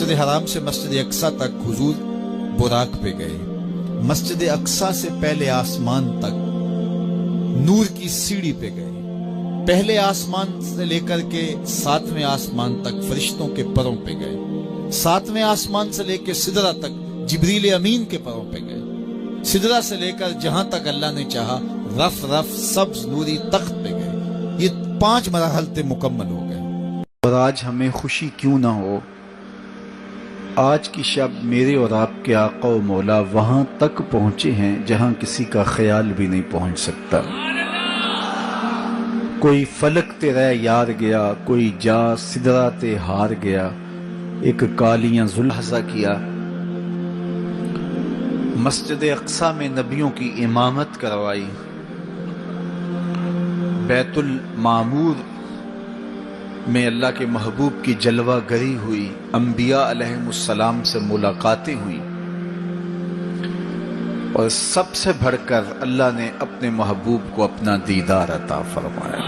مسجد حرام سے مسجد اقصی تک حضور براق پہ گئے. مسجد اقصی سے پہلے آسمان تک نور کی سیڑھی پہ گئے. پہلے آسمان سے لے کر کے 7ویں آسمان تک فرشتوں کے پروں پہ گئے. 7ویں آسمان سے لے کے سدرہ تک جبریل امین کے پروں پہ گئے. سدرہ سے لے کر جہاں تک اللہ نے چاہا رف رف سبز نوری تخت پہ گئے. یہ 5 مراحل مکمل ہو گئے. اور آج ہمیں خوشی کیوں نہ ہو، آج کی شب میرے اور آپ کے آقا و مولا وہاں تک پہنچے ہیں جہاں کسی کا خیال بھی نہیں پہنچ سکتا. کوئی فلک تے رہ یار گیا، کوئی جا سدرہ تے ہار گیا، ایک کالیاں ذوالحظہ کیا. مسجد اقصی میں نبیوں کی امامت کروائی. بیت المعمور میں اللہ کے محبوب کی جلوہ گری ہوئی. انبیاء علیہ السلام سے ملاقاتیں ہوئیں، اور سب سے بڑھ کر اللہ نے اپنے محبوب کو اپنا دیدار عطا فرمایا.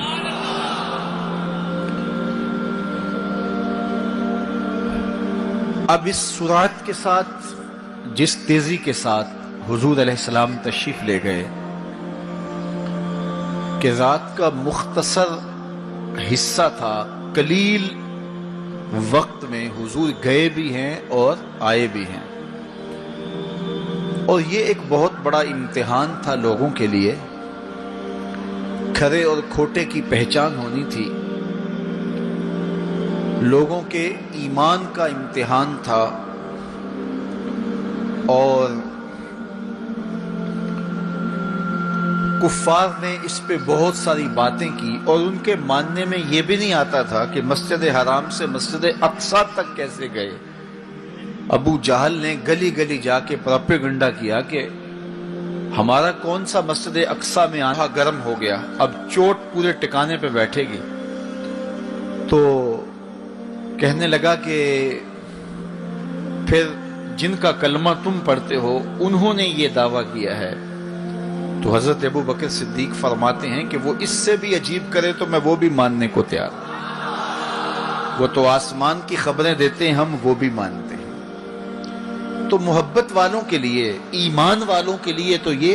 اب اس سرعت کے ساتھ، جس تیزی کے ساتھ حضور علیہ السلام تشریف لے گئے کہ رات کا مختصر حصہ تھا، قلیل وقت میں حضور گئے بھی ہیں اور آئے بھی ہیں. اور یہ ایک بہت بڑا امتحان تھا لوگوں کے لیے. کھرے اور کھوٹے کی پہچان ہونی تھی. لوگوں کے ایمان کا امتحان تھا، اور کفار نے اس پہ بہت ساری باتیں کی، اور ان کے ماننے میں یہ بھی نہیں آتا تھا کہ مسجد حرام سے مسجد اقصی تک کیسے گئے. ابو جہل نے گلی گلی جا کے پروپیگنڈا کیا کہ ہمارا کون سا مسجد اقصی میں آنا گرم ہو گیا، اب چوٹ پورے ٹکانے پہ بیٹھے گی. تو کہنے لگا کہ پھر جن کا کلمہ تم پڑھتے ہو انہوں نے یہ دعویٰ کیا ہے. تو حضرت ابو بکر صدیق فرماتے ہیں کہ وہ اس سے بھی عجیب کرے تو میں وہ بھی ماننے کو تیار. وہ تو آسمان کی خبریں دیتے ہیں، ہم وہ بھی مانتے ہیں. تو محبت والوں کے لیے، ایمان والوں کے لیے تو یہ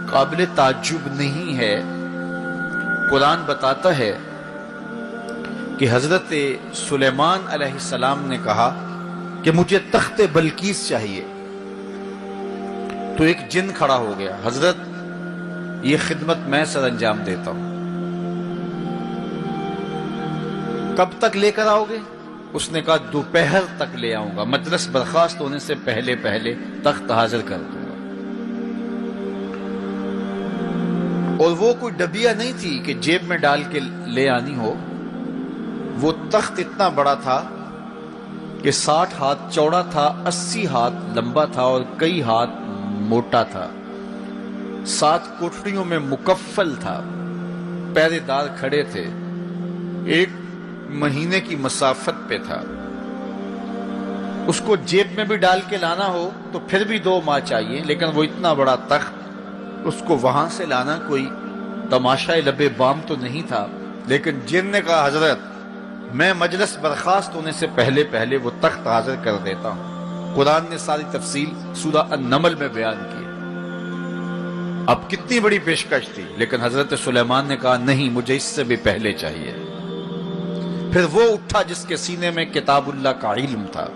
قابل تعجب نہیں ہے. قرآن بتاتا ہے کہ حضرت سلیمان علیہ السلام نے کہا کہ مجھے تخت بلقیس چاہیے. تو ایک جن کھڑا ہو گیا، حضرت یہ خدمت میں سر انجام دیتا ہوں. کب تک لے کر آؤ گے؟ اس نے کہا دوپہر تک لے آؤں گا، مجلس برخاست ہونے سے پہلے پہلے تخت حاضر کر دوں گا. اور وہ کوئی ڈبیا نہیں تھی کہ جیب میں ڈال کے لے آنی ہو. وہ تخت اتنا بڑا تھا کہ 60 ہاتھ چوڑا تھا، 80 ہاتھ لمبا تھا، اور کئی ہاتھ موٹا تھا. 7 کوٹڑیوں میں مکفل تھا. پہرے دار کھڑے تھے. 1 مہینے کی مسافت پہ تھا. اس کو جیب میں بھی ڈال کے لانا ہو تو پھر بھی 2 ماہ چاہیے. لیکن وہ اتنا بڑا تخت، اس کو وہاں سے لانا کوئی تماشائے لبے بام تو نہیں تھا. لیکن جن نے کہا حضرت میں مجلس برخاست ہونے سے پہلے پہلے وہ تخت حاضر کر دیتا ہوں. قرآن نے ساری تفصیل سورہ النمل میں بیان کی. اب کتنی بڑی پیشکش تھی، لیکن حضرت سلیمان نے کہا نہیں، مجھے اس سے بھی پہلے چاہیے. پھر وہ اٹھا جس کے سینے میں کتاب اللہ کا علم تھا.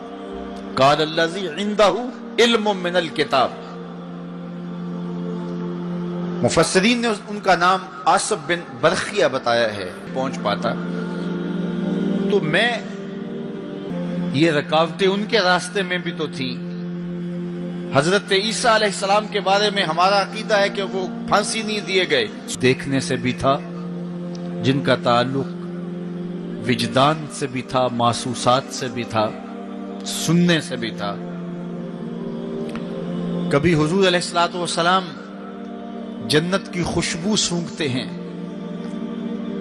قال الذی عندہ علم من الکتاب. مفسرین نے ان کا نام آصف بن برخیہ بتایا ہے. پہنچ پاتا تو میں یہ رکاوٹیں ان کے راستے میں بھی تو تھی. حضرت عیسیٰ علیہ السلام کے بارے میں ہمارا عقیدہ ہے کہ وہ پھانسی نہیں دیے گئے. دیکھنے سے بھی تھا، جن کا تعلق وجدان سے بھی تھا، محسوسات سے بھی تھا، سننے سے بھی تھا. کبھی حضور علیہ السلام جنت کی خوشبو سونگھتے ہیں،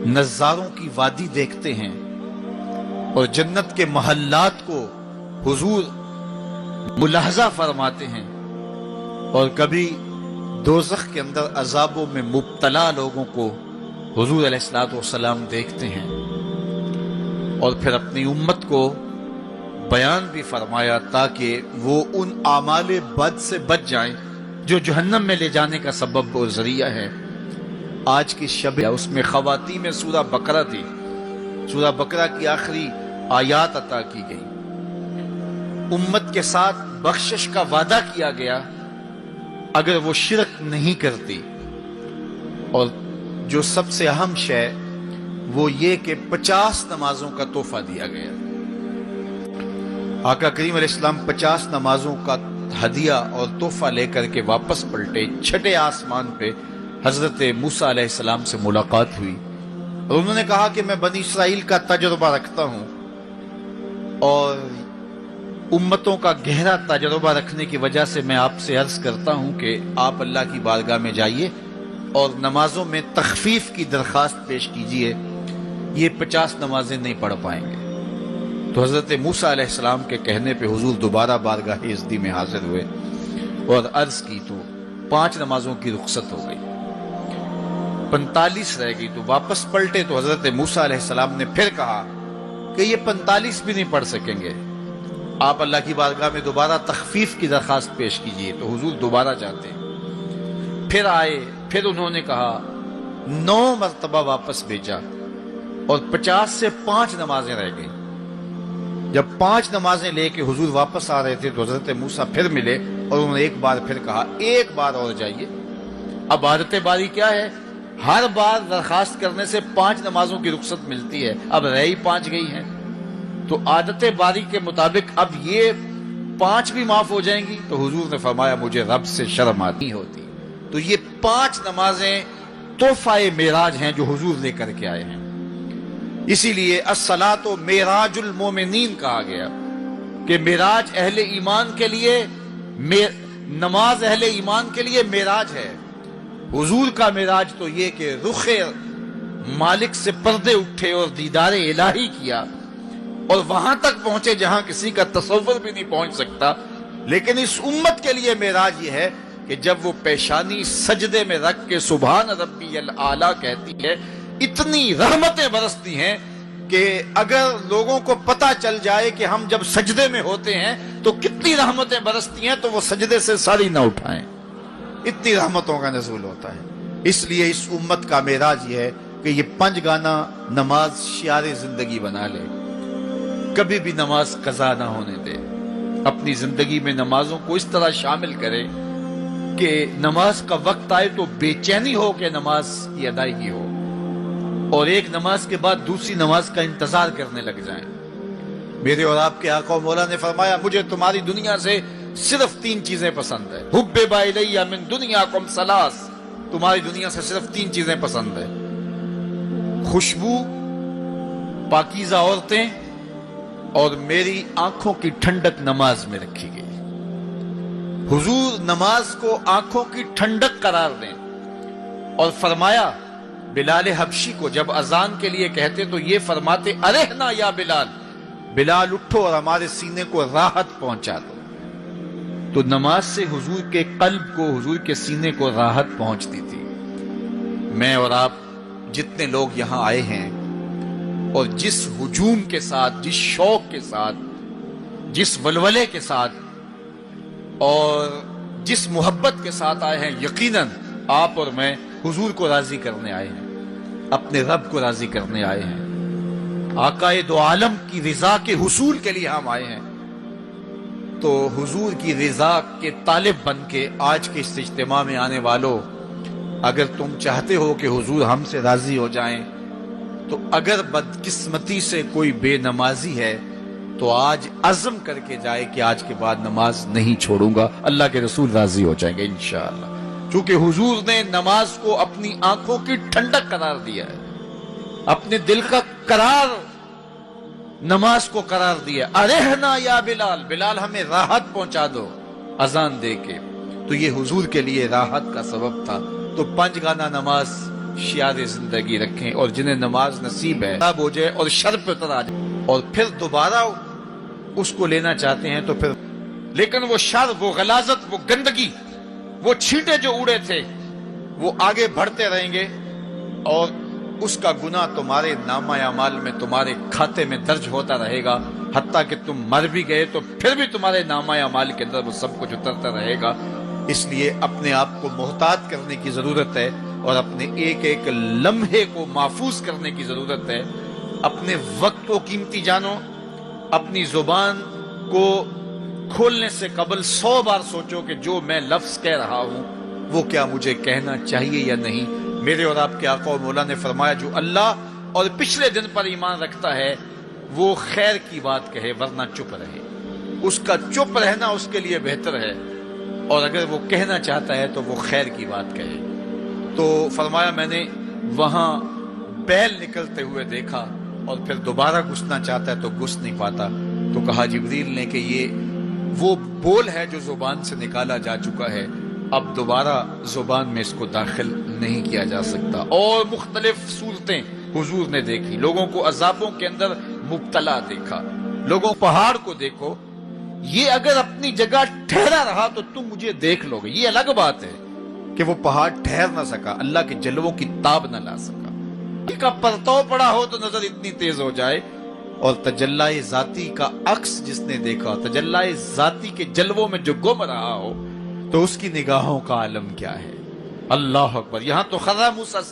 نظاروں کی وادی دیکھتے ہیں، اور جنت کے محلات کو حضور ملاحظہ فرماتے ہیں. اور کبھی دوزخ کے اندر عذابوں میں مبتلا لوگوں کو حضور علیہ السلام دیکھتے ہیں، اور پھر اپنی امت کو بیان بھی فرمایا تاکہ وہ ان اعمال بد سے بچ جائیں جو جہنم میں لے جانے کا سبب اور ذریعہ ہے۔ آج کی شب اس میں خواتین میں سورہ بقرہ تھی، سورہ بقرہ کی آخری آیات عطا کی گئی، امت کے ساتھ بخشش کا وعدہ کیا گیا اگر وہ شرک نہیں کرتی، اور جو سب سے اہم شے وہ یہ کہ 50 نمازوں کا تحفہ دیا گیا۔ آقا کریم علیہ السلام 50 نمازوں کا ہدیہ اور تحفہ لے کر کے واپس پلٹے۔ چھٹے آسمان پہ حضرت موسیٰ علیہ السلام سے ملاقات ہوئی اور انہوں نے کہا کہ میں بنی اسرائیل کا تجربہ رکھتا ہوں اور امتوں کا گہرا تجربہ رکھنے کی وجہ سے میں آپ سے عرض کرتا ہوں کہ آپ اللہ کی بارگاہ میں جائیے اور نمازوں میں تخفیف کی درخواست پیش کیجیے، یہ 50 نمازیں نہیں پڑھ پائیں گے۔ تو حضرت موسیٰ علیہ السلام کے کہنے پہ حضور دوبارہ بارگاہ عزتی میں حاضر ہوئے اور عرض کی تو 5 نمازوں کی رخصت ہو گئی، 45 رہ گئی، تو واپس پلٹے تو حضرت موسیٰ علیہ السلام نے پھر کہا کہ یہ 45 بھی نہیں پڑھ سکیں گے، آپ اللہ کی بارگاہ میں دوبارہ تخفیف کی درخواست پیش کیجیے۔ تو حضور دوبارہ جاتے، پھر آئے، پھر انہوں نے کہا، 9 مرتبہ واپس بھیجا اور 50 سے 5 نمازیں رہ گئی۔ جب 5 نمازیں لے کے حضور واپس آ رہے تھے تو حضرت موسیٰ پھر ملے اور انہوں نے ایک بار پھر کہا ایک بار اور جائیے۔ اب عادت باری کیا ہے، ہر بار درخواست کرنے سے 5 نمازوں کی رخصت ملتی ہے، اب رہی 5 گئی ہیں، تو عادت باری کے مطابق اب یہ 5 بھی معاف ہو جائیں گی۔ تو حضور نے فرمایا مجھے رب سے شرم آتی ہوتی۔ تو یہ 5 نمازیں تحفہ معراج ہیں جو حضور لے کر کے آئے ہیں، اسی لیے الصلاۃ معراج المومنین کہا گیا کہ معراج اہل ایمان کے لیے، نماز اہل ایمان کے لیے معراج ہے۔ حضور کا معراج تو یہ کہ رخ مالک سے پردے اٹھے اور دیدار الہی کیا اور وہاں تک پہنچے جہاں کسی کا تصور بھی نہیں پہنچ سکتا۔ لیکن اس امت کے لیے معراج یہ ہے کہ جب وہ پیشانی سجدے میں رکھ کے سبحان ربی الاعلیٰ کہتی ہے، اتنی رحمتیں برستی ہیں کہ اگر لوگوں کو پتہ چل جائے کہ ہم جب سجدے میں ہوتے ہیں تو کتنی رحمتیں برستی ہیں تو وہ سجدے سے ساری نہ اٹھائیں، اتنی رحمتوں کا نزول ہوتا ہے۔ اس لیے اس امت کا معراج یہ ہے کہ یہ 5 گانا نماز شعار زندگی بنا لے، کبھی بھی نماز قضا نہ ہونے دے، اپنی زندگی میں نمازوں کو اس طرح شامل کرے کہ نماز کا وقت آئے تو بے چینی ہو کہ نماز کی ادائیگی ہو، اور ایک نماز کے بعد دوسری نماز کا انتظار کرنے لگ جائیں۔ میرے اور آپ کے آقا و مولا نے فرمایا مجھے تمہاری دنیا سے صرف 3 چیزیں پسند ہے، حبب الی من دنیاکم ثلاث، تمہاری دنیا سے صرف 3 چیزیں پسند ہے، خوشبو، پاکیزہ عورتیں اور میری آنکھوں کی ٹھنڈک نماز میں رکھی گئی۔ حضور نماز کو آنکھوں کی ٹھنڈک قرار دیں، اور فرمایا بلال حبشی کو جب اذان کے لیے کہتے تو یہ فرماتے ارحنا یا بلال، بلال اٹھو اور ہمارے سینے کو راحت پہنچا دو۔ تو نماز سے حضور کے قلب کو، حضور کے سینے کو راحت پہنچتی تھی۔ میں اور آپ جتنے لوگ یہاں آئے ہیں اور جس ہجوم کے ساتھ، جس شوق کے ساتھ، جس ولولے کے ساتھ اور جس محبت کے ساتھ آئے ہیں، یقیناً آپ اور میں حضور کو راضی کرنے آئے ہیں، اپنے رب کو راضی کرنے آئے ہیں، آقائے دو عالم کی رضا کے حصول کے لیے ہم آئے ہیں۔ تو حضور کی رضا کے طالب بن کے آج کے اس اجتماع میں آنے والوں، اگر تم چاہتے ہو کہ حضور ہم سے راضی ہو جائیں، تو اگر بدقسمتی سے کوئی بے نمازی ہے تو آج عزم کر کے جائے کہ آج کے بعد نماز نہیں چھوڑوں گا، اللہ کے رسول راضی ہو جائیں گے انشاءاللہ، چونکہ حضور نے نماز کو اپنی آنکھوں کی ٹھنڈک قرار دیا ہے، اپنے دل کا قرار نماز کو قرار دیا۔ ارحنا یا بلال، بلال ہمیں راحت پہنچا دو اذان دے کے، تو یہ حضور کے لیے راحت کا سبب تھا۔ تو 5 گانا نماز شعار زندگی رکھیں، اور جنہیں نماز نصیب ہے خراب ہو جائے اور شر پہ اتر آ جائے اور پھر دوبارہ اس کو لینا چاہتے ہیں تو پھر، لیکن وہ شر، وہ غلاظت، وہ گندگی، وہ چھینٹے جو اڑے تھے وہ آگے بڑھتے رہیں گے، اور اس کا گناہ تمہارے نامہ اعمال میں، تمہارے کھاتے میں درج ہوتا رہے گا، حتیٰ کہ تم مر بھی گئے تو پھر بھی تمہارے نامہ اعمال کے اندر وہ سب کچھ اترتا رہے گا. اس لیے اپنے آپ کو محتاط کرنے کی ضرورت ہے اور اپنے ایک ایک لمحے کو محفوظ کرنے کی ضرورت ہے. اپنے وقت کو قیمتی جانو. اپنی زبان کو کھولنے سے قبل 100 بار سوچو کہ جو میں لفظ کہہ رہا ہوں وہ کیا مجھے کہنا چاہیے یا نہیں. میرے اور آپ کے آقا و مولا نے فرمایا جو اللہ اور پچھلے دن پر ایمان رکھتا ہے وہ خیر کی بات کہے ورنہ چپ رہے. اس کا چپ رہنا اس کے لیے بہتر ہے، اور اگر وہ کہنا چاہتا ہے تو وہ خیر کی بات کہے. تو فرمایا میں نے وہاں بیل نکلتے ہوئے دیکھا اور پھر دوبارہ گھسنا چاہتا ہے تو گھس نہیں پاتا. تو کہا جبریل نے کہ یہ وہ بول ہے جو زبان سے نکالا جا چکا ہے، اب دوبارہ زبان میں اس کو داخل نہیں کیا جا سکتا. اور مختلف صورتیں حضور نے دیکھی. لوگوں کو عذابوں کے اندر مبتلا دیکھا. لوگوں پہاڑ کو دیکھو، یہ اگر اپنی جگہ ٹھہرا رہا تو تم مجھے دیکھ لو گے. یہ الگ بات ہے کہ وہ پہاڑ ٹھہر نہ سکا، اللہ کے جلووں کی تاب نہ لا سکا. کا پرتو پڑا ہو تو نظر اتنی تیز ہو جائے، اور تجلی ذاتی کا عکس جس نے دیکھا، تجلی ذاتی کے جلووں میں جو گم رہا ہو، تو اس کی نگاہوں کا عالم کیا ہے. اللہ اکبر. یہاں تو خرا موسیٰ